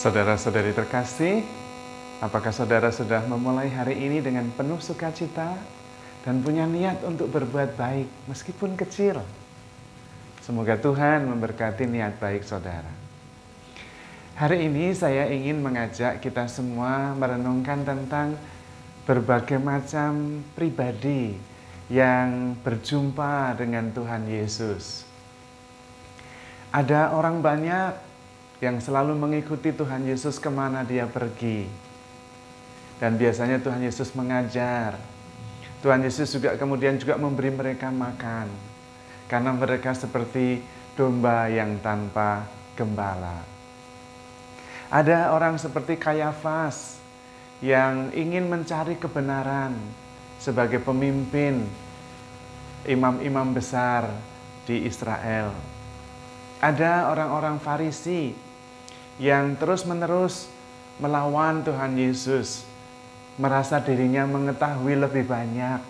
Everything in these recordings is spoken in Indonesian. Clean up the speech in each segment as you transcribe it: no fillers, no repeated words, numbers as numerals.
Saudara-saudari terkasih, apakah saudara sudah memulai hari ini dengan penuh sukacita dan punya niat untuk berbuat baik meskipun kecil? Semoga Tuhan memberkati niat baik saudara. Hari ini saya ingin mengajak kita semua merenungkan tentang berbagai macam pribadi yang berjumpa dengan Tuhan Yesus. Ada orang banyak yang selalu mengikuti Tuhan Yesus kemana dia pergi. Dan biasanya Tuhan Yesus mengajar. Tuhan Yesus juga kemudian memberi mereka makan. Karena mereka seperti domba yang tanpa gembala. Ada orang seperti Kayafas yang ingin mencari kebenaran sebagai pemimpin imam-imam besar di Israel. Ada orang-orang Farisi yang terus-menerus melawan Tuhan Yesus, merasa dirinya mengetahui lebih banyak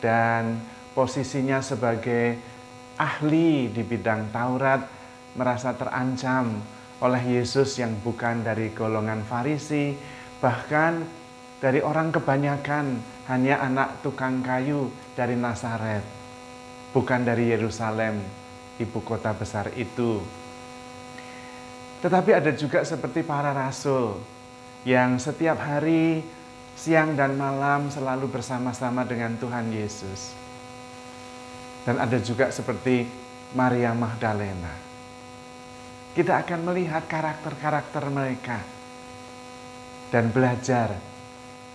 dan posisinya sebagai ahli di bidang Taurat merasa terancam oleh Yesus yang bukan dari golongan Farisi, bahkan dari orang kebanyakan hanya anak tukang kayu dari Nazaret, bukan dari Yerusalem, ibu kota besar itu. Tetapi ada juga seperti para rasul yang setiap hari, siang dan malam selalu bersama-sama dengan Tuhan Yesus. Dan ada juga seperti Maria Magdalena. Kita akan melihat karakter-karakter mereka dan belajar.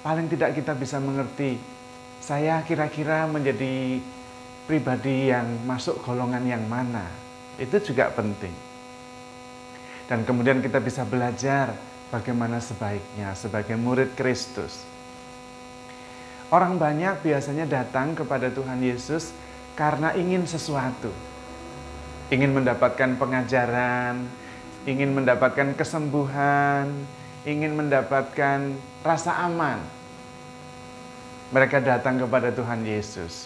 Paling tidak kita bisa mengerti, saya kira-kira menjadi pribadi yang masuk golongan yang mana. Itu juga penting. Dan kemudian kita bisa belajar bagaimana sebaiknya sebagai murid Kristus. Orang banyak biasanya datang kepada Tuhan Yesus karena ingin sesuatu. Ingin mendapatkan pengajaran, ingin mendapatkan kesembuhan, ingin mendapatkan rasa aman. Mereka datang kepada Tuhan Yesus.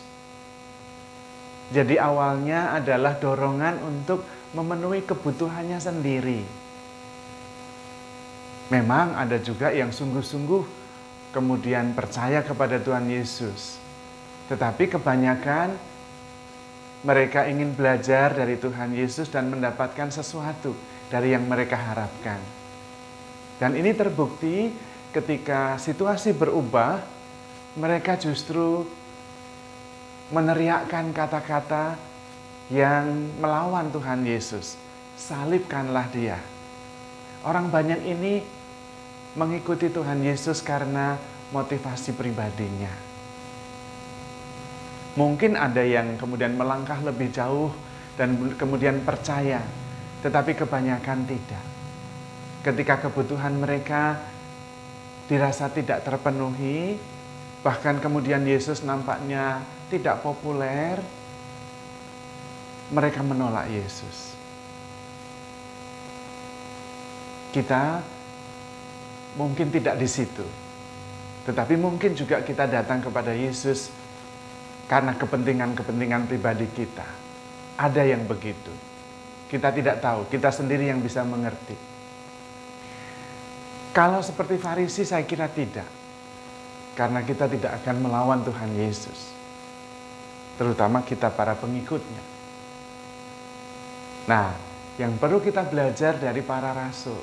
Jadi awalnya adalah dorongan untuk memenuhi kebutuhannya sendiri. Memang ada juga yang sungguh-sungguh kemudian percaya kepada Tuhan Yesus. Tetapi kebanyakan mereka ingin belajar dari Tuhan Yesus dan mendapatkan sesuatu dari yang mereka harapkan. Dan ini terbukti ketika situasi berubah, mereka justru meneriakkan kata-kata yang melawan Tuhan Yesus. Salibkanlah dia. Orang banyak ini mengikuti Tuhan Yesus karena motivasi pribadinya. Mungkin ada yang kemudian melangkah lebih jauh dan kemudian percaya, tetapi kebanyakan tidak. Ketika kebutuhan mereka dirasa tidak terpenuhi, bahkan kemudian Yesus nampaknya tidak populer, mereka menolak Yesus. Kita mungkin tidak di situ, tetapi mungkin juga kita datang kepada Yesus karena kepentingan-kepentingan pribadi kita. Ada yang begitu. Kita tidak tahu, kita sendiri yang bisa mengerti. Kalau seperti Farisi saya kira tidak. Karena kita tidak akan melawan Tuhan Yesus. Terutama kita para pengikutnya. Nah, yang perlu kita belajar dari para rasul.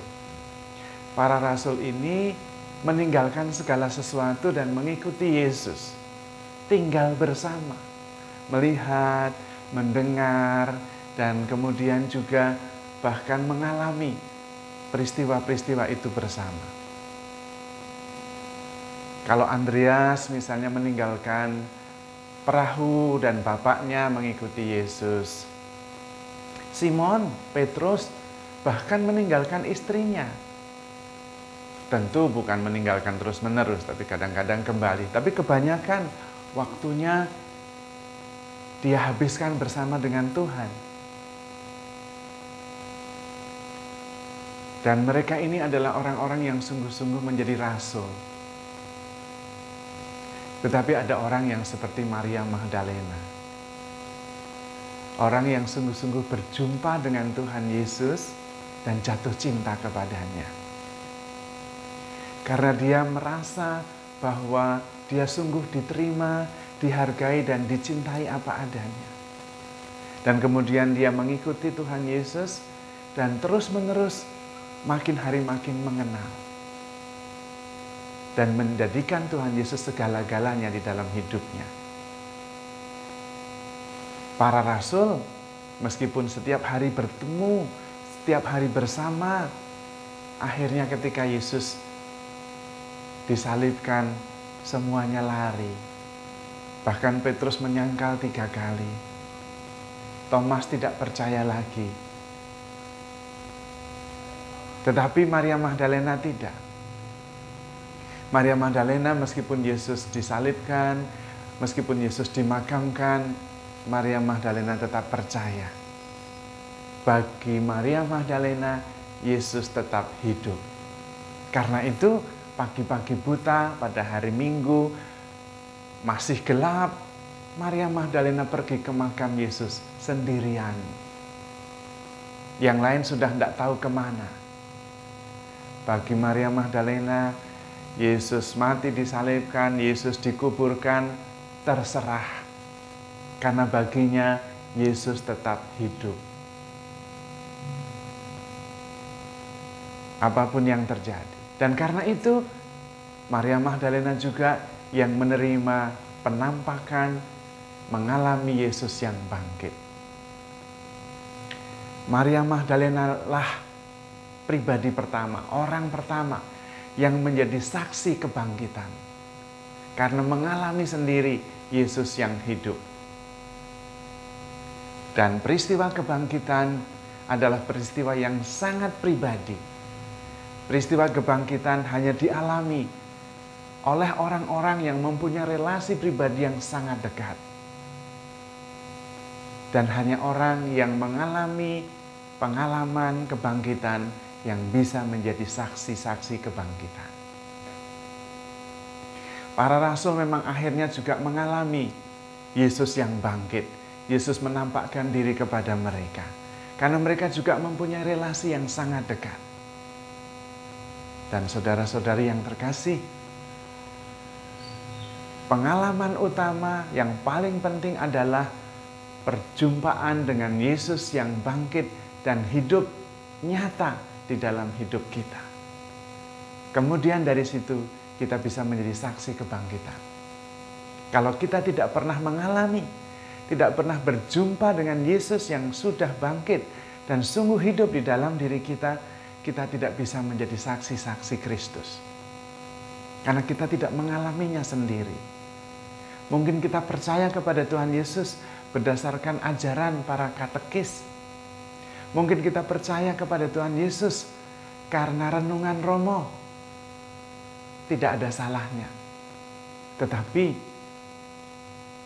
Para rasul ini meninggalkan segala sesuatu dan mengikuti Yesus. Tinggal bersama, melihat, mendengar, dan kemudian juga bahkan mengalami peristiwa-peristiwa itu bersama. Kalau Andreas misalnya meninggalkan perahu dan bapaknya mengikuti Yesus. Simon, Petrus bahkan meninggalkan istrinya. Tentu bukan meninggalkan terus-menerus, tapi kadang-kadang kembali. Tapi kebanyakan waktunya dia habiskan bersama dengan Tuhan. Dan mereka ini adalah orang-orang yang sungguh-sungguh menjadi rasul. Tetapi ada orang yang seperti Maria Magdalena. Orang yang sungguh-sungguh berjumpa dengan Tuhan Yesus dan jatuh cinta kepadanya. Karena dia merasa bahwa dia sungguh diterima, dihargai, dan dicintai apa adanya. Dan kemudian dia mengikuti Tuhan Yesus dan terus-menerus makin hari makin mengenal. Dan menjadikan Tuhan Yesus segala-galanya di dalam hidupnya. Para rasul, meskipun setiap hari bertemu, setiap hari bersama, akhirnya ketika Yesus disalibkan, semuanya lari. Bahkan Petrus menyangkal 3 kali. Thomas tidak percaya lagi. Tetapi Maria Magdalena tidak. Maria Magdalena meskipun Yesus disalibkan, meskipun Yesus dimakamkan, Maria Magdalena tetap percaya. Bagi Maria Magdalena, Yesus tetap hidup. Karena itu, pagi-pagi buta pada hari Minggu, masih gelap, Maria Magdalena pergi ke makam Yesus sendirian. Yang lain sudah tidak tahu kemana. Bagi Maria Magdalena, Yesus mati disalibkan, Yesus dikuburkan, terserah. Karena baginya Yesus tetap hidup. Apapun yang terjadi. Dan karena itu, Maria Magdalena juga yang menerima penampakan, mengalami Yesus yang bangkit. Maria Magdalena lah pribadi pertama, orang pertama yang menjadi saksi kebangkitan. Karena mengalami sendiri Yesus yang hidup. Dan peristiwa kebangkitan adalah peristiwa yang sangat pribadi. Peristiwa kebangkitan hanya dialami oleh orang-orang yang mempunyai relasi pribadi yang sangat dekat. Dan hanya orang yang mengalami pengalaman kebangkitan yang bisa menjadi saksi-saksi kebangkitan. Para rasul memang akhirnya juga mengalami Yesus yang bangkit. Yesus menampakkan diri kepada mereka. Karena mereka juga mempunyai relasi yang sangat dekat. Dan saudara-saudari yang terkasih, pengalaman utama yang paling penting adalah perjumpaan dengan Yesus yang bangkit dan hidup nyata di dalam hidup kita. Kemudian dari situ kita bisa menjadi saksi kebangkitan. Kalau kita tidak pernah mengalami, tidak pernah berjumpa dengan Yesus yang sudah bangkit dan sungguh hidup di dalam diri kita, kita tidak bisa menjadi saksi-saksi Kristus. Karena kita tidak mengalaminya sendiri. Mungkin kita percaya kepada Tuhan Yesus berdasarkan ajaran para katekis. Mungkin kita percaya kepada Tuhan Yesus karena renungan Romo. Tidak ada salahnya. Tetapi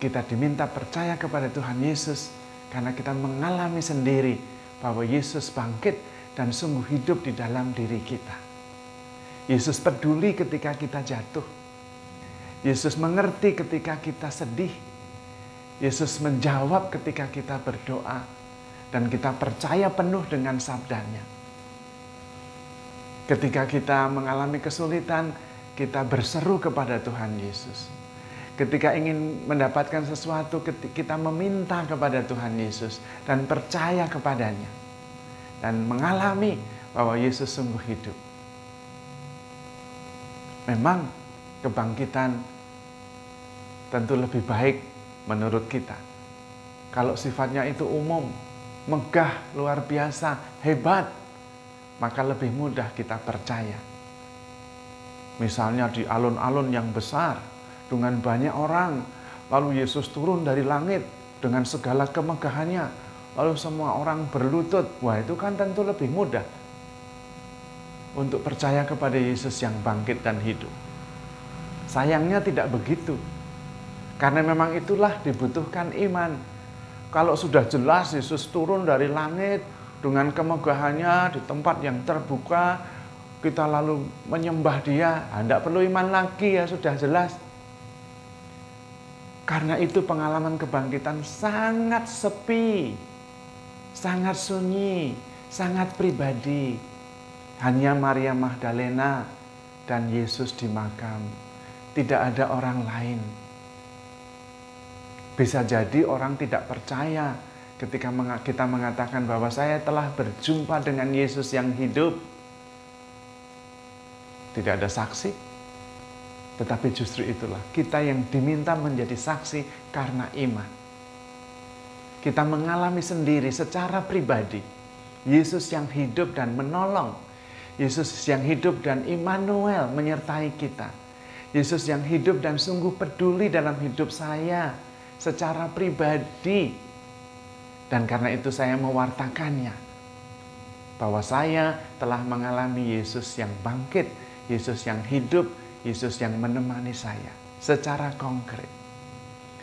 kita diminta percaya kepada Tuhan Yesus karena kita mengalami sendiri bahwa Yesus bangkit dan sungguh hidup di dalam diri kita. Yesus peduli ketika kita jatuh. Yesus mengerti ketika kita sedih. Yesus menjawab ketika kita berdoa. Dan kita percaya penuh dengan sabdanya. Ketika kita mengalami kesulitan, kita berseru kepada Tuhan Yesus. Ketika ingin mendapatkan sesuatu, kita meminta kepada Tuhan Yesus dan percaya kepadanya. Dan mengalami bahwa Yesus sungguh hidup. Memang kebangkitan tentu lebih baik menurut kita. Kalau sifatnya itu umum, megah, luar biasa, hebat, maka lebih mudah kita percaya. Misalnya di alun-alun yang besar, dengan banyak orang, lalu Yesus turun dari langit dengan segala kemegahannya, lalu semua orang berlutut. Wah, itu kan tentu lebih mudah untuk percaya kepada Yesus yang bangkit dan hidup. Sayangnya tidak begitu. Karena memang itulah dibutuhkan iman. Kalau sudah jelas Yesus turun dari langit dengan kemegahannya di tempat yang terbuka, kita lalu menyembah Dia, tidak perlu iman lagi ya, sudah jelas. Karena itu pengalaman kebangkitan sangat sepi, sangat sunyi, sangat pribadi. Hanya Maria Magdalena dan Yesus di makam. Tidak ada orang lain. Bisa jadi orang tidak percaya ketika kita mengatakan bahwa saya telah berjumpa dengan Yesus yang hidup. Tidak ada saksi. Tetapi justru itulah kita yang diminta menjadi saksi karena iman. Kita mengalami sendiri secara pribadi Yesus yang hidup dan menolong. Yesus yang hidup dan Immanuel menyertai kita. Yesus yang hidup dan sungguh peduli dalam hidup saya secara pribadi. Dan karena itu saya mewartakannya. Bahwa saya telah mengalami Yesus yang bangkit, Yesus yang hidup, Yesus yang menemani saya secara konkret.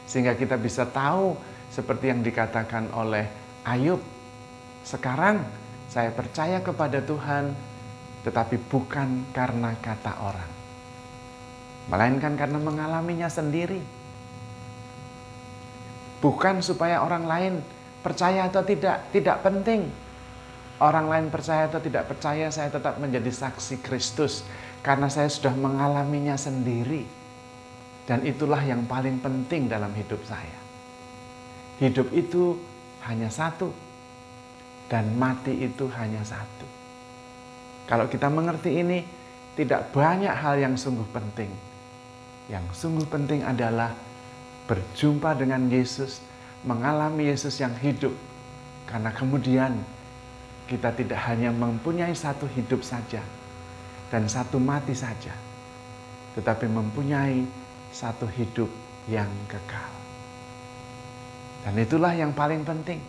Sehingga kita bisa tahu seperti yang dikatakan oleh Ayub. Sekarang saya percaya kepada Tuhan, tetapi bukan karena kata orang, melainkan karena mengalaminya sendiri. Bukan supaya orang lain percaya atau tidak penting. Orang lain percaya atau tidak percaya, saya tetap menjadi saksi Kristus karena saya sudah mengalaminya sendiri. Dan itulah yang paling penting dalam hidup saya. Hidup itu hanya satu, dan mati itu hanya satu. Kalau kita mengerti ini, tidak banyak hal yang sungguh penting. Yang sungguh penting adalah berjumpa dengan Yesus, mengalami Yesus yang hidup. Karena kemudian kita tidak hanya mempunyai satu hidup saja dan satu mati saja, tetapi mempunyai satu hidup yang kekal. Dan itulah yang paling penting.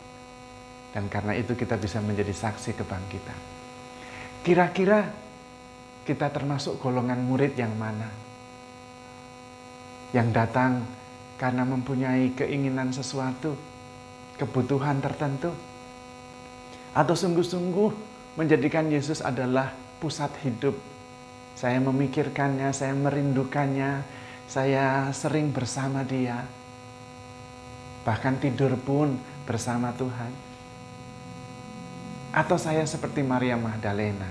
Dan karena itu kita bisa menjadi saksi kebangkitan. Kira-kira kita termasuk golongan murid yang mana? Yang datang karena mempunyai keinginan sesuatu, kebutuhan tertentu, atau sungguh-sungguh menjadikan Yesus adalah pusat hidup. Saya memikirkannya, saya merindukannya, saya sering bersama Dia. Bahkan tidur pun bersama Tuhan. Atau saya seperti Maria Magdalena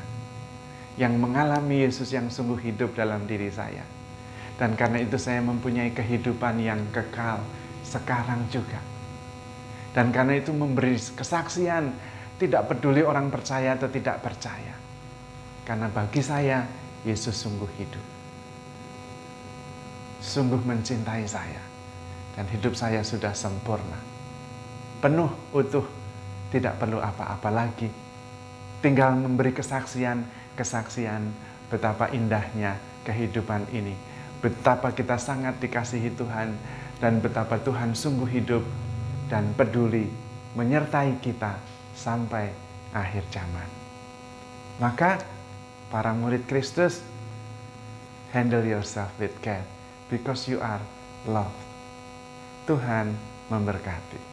yang mengalami Yesus yang sungguh hidup dalam diri saya. Dan karena itu saya mempunyai kehidupan yang kekal sekarang juga. Dan karena itu memberi kesaksian, tidak peduli orang percaya atau tidak percaya. Karena bagi saya, Yesus sungguh hidup. Sungguh mencintai saya. Dan hidup saya sudah sempurna. Penuh, utuh, tidak perlu apa-apa lagi. Tinggal memberi kesaksian betapa indahnya kehidupan ini. Betapa kita sangat dikasihi Tuhan. Dan betapa Tuhan sungguh hidup dan peduli menyertai kita sampai akhir zaman. Maka para murid Kristus, handle yourself with care because you are loved. Tuhan memberkati.